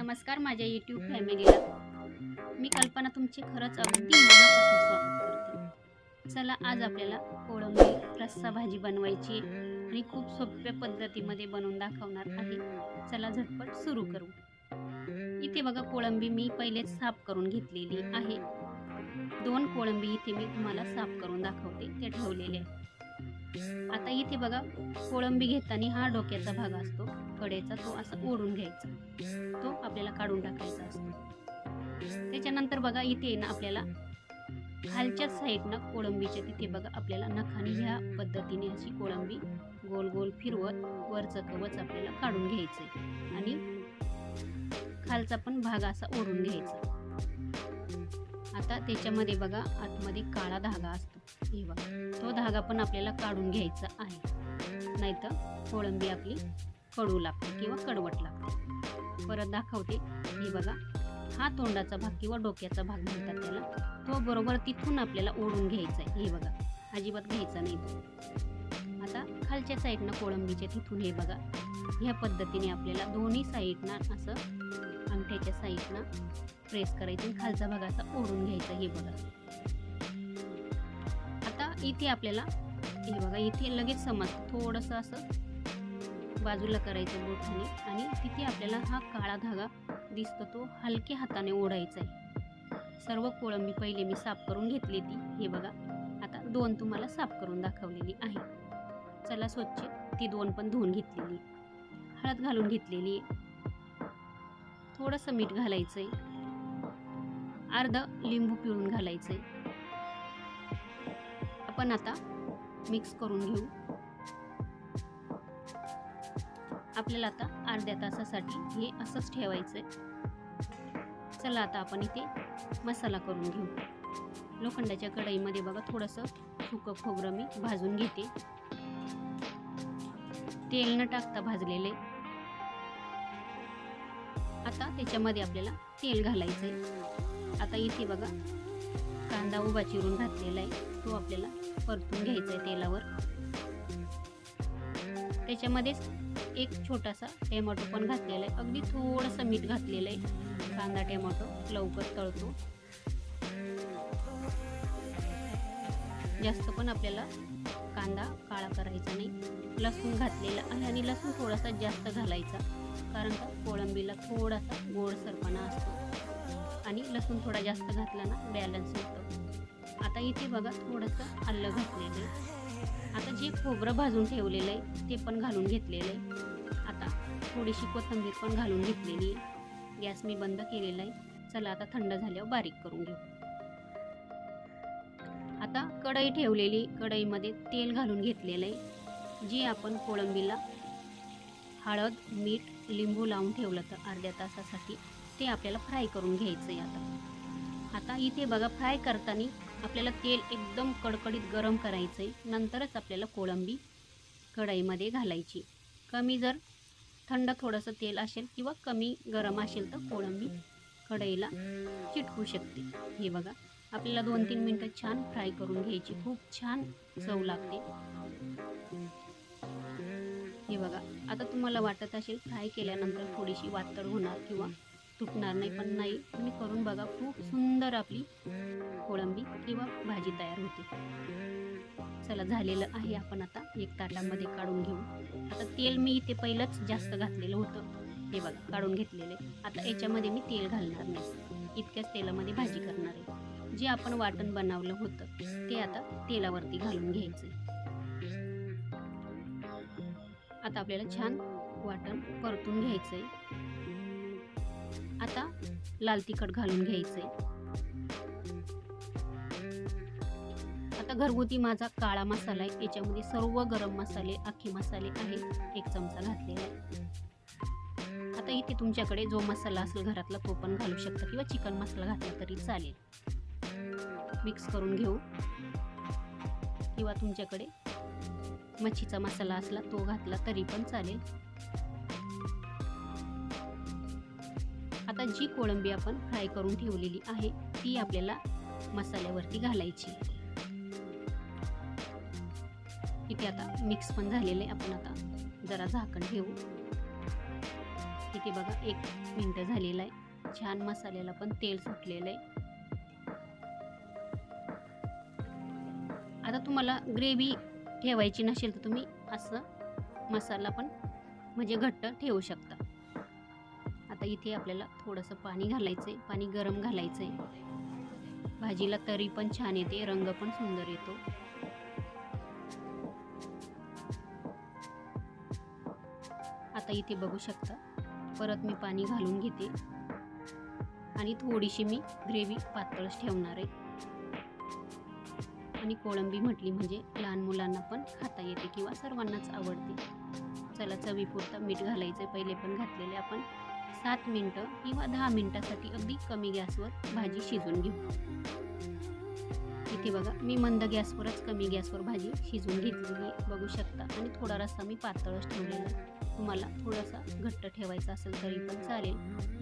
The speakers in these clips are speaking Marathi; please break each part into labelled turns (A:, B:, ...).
A: नमस्कार माझ्या YouTube फॅमिलीला। मी कल्पना तुमचे खरंच अगदी मनापासून स्वागत करते। चला आज आपल्याला कोळंबी रस्सा भाजी बनवायची आणि खूप सोप्या पद्धतीमध्ये बनवून दाखवणार आहे। चला झटपट सुरू करू। इथे बघा कोळंबी मी पहिलेच साफ करून घेतलेली आहे। 2 कोळंबी इथे मी तुम्हाला साफ करून दाखवते, ते ठेवलेले आहे। आता इथे बघा कोळंबी घेताना हा डोक्याचा भाग असतो कडेचा, तो असा ओढून घ्यायचा, तो आपल्याला काढून टाकायचा असतो। त्याच्यानंतर बघा इथे ना आपल्याला खालच्या साईडनं कोळंबीच्या तिथे बघा आपल्याला नखाने ह्या पद्धतीने अशी कोळंबी गोल गोल फिरवत वरचं कवच आपल्याला काढून घ्यायचंय आणि खालचा पण भाग असा ओढून घ्यायचा। आता त्याच्यामध्ये बघा आतमध्ये काळा धागा असतो, हे बघा तो धागा पण आपल्याला काढून घ्यायचा आहे, नाहीतर कोळंबी आपली कडू लागते किंवा कडवट लागते। परत दाखवते, हे बघा हा तोंडाचा भाग किंवा डोक्याचा भाग म्हणतात त्याला, तो बरोबर तिथून आपल्याला ओढून घ्यायचा आहे, हे बघा अजिबात घ्यायचा नाही तो। आता खालच्या साईडनं कोळंबीच्या तिथून हे बघा ह्या पद्धतीने आपल्याला दोन्ही साईडनं असं अंगठ्याच्या साईडनं प्रेस करायचं आणि खालचा भाग असा ओढून घ्यायचा, हे बघा। आता इथे आपल्याला हे बघा इथे लगेच समजतं, थोडंसं असं बाजूला करायचं बोटाने आणि तिथे आपल्याला हा काळा धागा दिसतो, तो हलक्या हाताने ओढायचा आहे। सर्व कोळंबी पहिले मी साफ करून घेतली ती, हे बघा आता 2 तुम्हाला साफ करून दाखवलेली आहे। चला स्वच्छ ती 2 पण धुवून घेतलेली, हळद घालून घेतलेली, थोडंसं मीठ घालायचंय, अर्ध लिंबू पिळून घालायचंय। आपण आता मिक्स करून घेऊ। आपल्याला आता अर्ध्या तासासाठी हे असंच ठेवायचंय। चला आता आपण इथे मसाला करून घेऊ। लोखंडाच्या कढईमध्ये बघा थोडंसं सुकं खोबरं मी भाजून घेते, तेल न टाकता भाजलेले। आता त्याच्यामध्ये आपल्याला तेल घालायचंय। आता इथे बघा कांदा उभा चिरून घातलेला आहे, तो आपल्याला परतून घ्यायचा आहे तेलावर। त्याच्यामध्येच एक छोटासा टोमॅटो पण घातलेला आहे, अगदी थोडंसं मीठ घातलेलं आहे। कांदा टोमॅटो लवकर तळतो, जास्त पण आपल्याला कांदा काळा करायचा नाही। लसूण घातलेला आहे आणि लसूण थोडासा जास्त घालायचा, कारण का कोळंबीला थोडासा गोडसरपणा असतो आणि लसूण थोडा जास्त घातला ना बॅलन्स होतं। आता इथे बघा थोडंसं आलं घातलेलं आहे। आता जे खोबरं भाजून ठेवलेलं आहे ते पण घालून घेतलेलं आहे। आता थोडीशी कोथिंबीर पण घालून घेतलेली आहे। गॅस मी बंद केलेला आहे। चला आता थंड झाल्यावर बारीक करून घेऊ। आता कढई ठेवलेली, कढईमध्ये तेल घालून घेतलेलं आहे। जी आपण कोळंबीला हळद मीठ लिंबू लावून ठेवलं तर अर्ध्या तासासाठी, ते आपल्याला फ्राय करून घ्यायचं आहे। आता इथे बघा फ्राय करताना आपल्याला तेल एकदम कडकडीत गरम करायचं आहे, नंतरच आपल्याला कोळंबी कढईमध्ये घालायची। कमी जर थंड थोडंसं तेल असेल किंवा कमी गरम असेल तर कोळंबी कढईला चिटकू शकते। हे बघा आपल्याला 2-3 मिनटं छान फ्राय करून घ्यायची, खूप छान चव लागते। हे बघा आता तुम्हाला वाटत असेल फ्राय केल्यानंतर थोडीशी वातड होणार किंवा तुटणार नाही, पण नाही, तुम्ही करून बघा, खूप सुंदर आपली कोळंबी किंवा भाजी तयार होते। चला झालेलं आहे, आपण आता एक ताटामध्ये काढून घेऊ। आता तेल मी इथे पहिलंच जास्त घातलेलं होतं, हे बघा काढून घेतलेले। आता याच्यामध्ये मी तेल घालणार नाही, इतक्याच तेलामध्ये भाजी करणार आहे। जे आपण वाटण बनवलं होतं ते आता तेलावरती घालून घ्यायचं। आता आपल्याला छान वाटण परतून घ्यायचंय। आता लाल तिखट घालून घ्यायचंय। आता घरगुती माझा काळा मसाला आहे, याच्यामध्ये सर्व गरम मसाले अख्खे मसाले आहेत, 1 चमचा घातलेला आहे। आता इथे तुमच्याकडे जो मसाला असेल घरातला तो पण घालू शकता किंवा चिकन मसाला घातला तरी चालेल। मिक्स करून घेऊ, किंवा तुमच्याकडे मच्छीचा मसाला असला तो घातला तरी पण चालेल। आता जी कोळंबी आपण फ्राय करून ठेवलेली आहे ती आपल्याला मसाल्यावरती घालायची। इथे आता मिक्स पण झालेले, आपण आता जरा झाकण ठेवू। इथे बघा 1 मिनिट झालेलं आहे. छान मसाल्याला पण तेल सुटलेलं आहे. आता तुम्हाला ग्रेव्ही ठेवायची नसेल तर तुम्ही असं मसाला पण म्हणजे घट्ट ठेवू शकता. आता इथे आपल्याला थोडंसं पाणी घालायचं आहे. पाणी गरम घालायचं आहे. भाजीला तरी पण छान येते, रंग पण सुंदर येतो. आता इथे बघू शकता परत मी पाणी घालून घेते आणि थोडीशी मी ग्रेव्ही पातळच ठेवणार आहे. आणि कोळंबी म्हटली म्हणजे लहान मुलांना पण खाता येते किंवा सर्वांनाच आवडते. चला चवीपुरता मीठ घालायचं, पहिले पण घातलेले आपण. 7 मिनिटं किंवा 10 मिनिटासाठी अगदी कमी गॅसवर भाजी शिजवून घेऊ. इथे बघा मी मंद गॅसवरच कमी गॅसवर भाजी शिजवून घेतलेली बघू शकता. आणि थोडा रस्सा मी पातळच ठेवलेला. तुम्हाला थोडासा घट्ट ठेवायचा असेल तरी पण चालेल.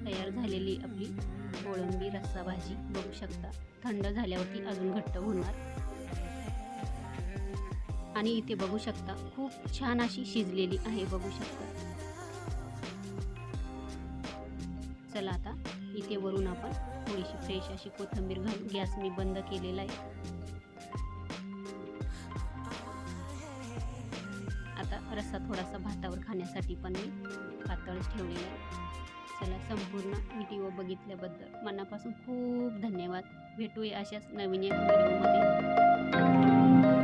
A: तयार झालेली आपली कोळंबी रस्सा भाजी बघू शकता. थंड झाल्यावरती अजून घट्ट होणार. आणि इथे बघू शकता खूप छान अशी शिजलेली आहे बघू शकता. चला आता इथे वरून आपण थोडीशी फ्रेश अशी कोथिंबीर घालून गॅस मी बंद केलेला आहे. आता रस्सा थोडासा भातावर खाण्यासाठी पण मी पातळच ठेवलेला आहे. चला संपूर्ण व्हिडिओ बघितल्याबद्दल मनापासून खूप धन्यवाद. भेटूया अशाच नवीन एक व्हिडिओमध्ये.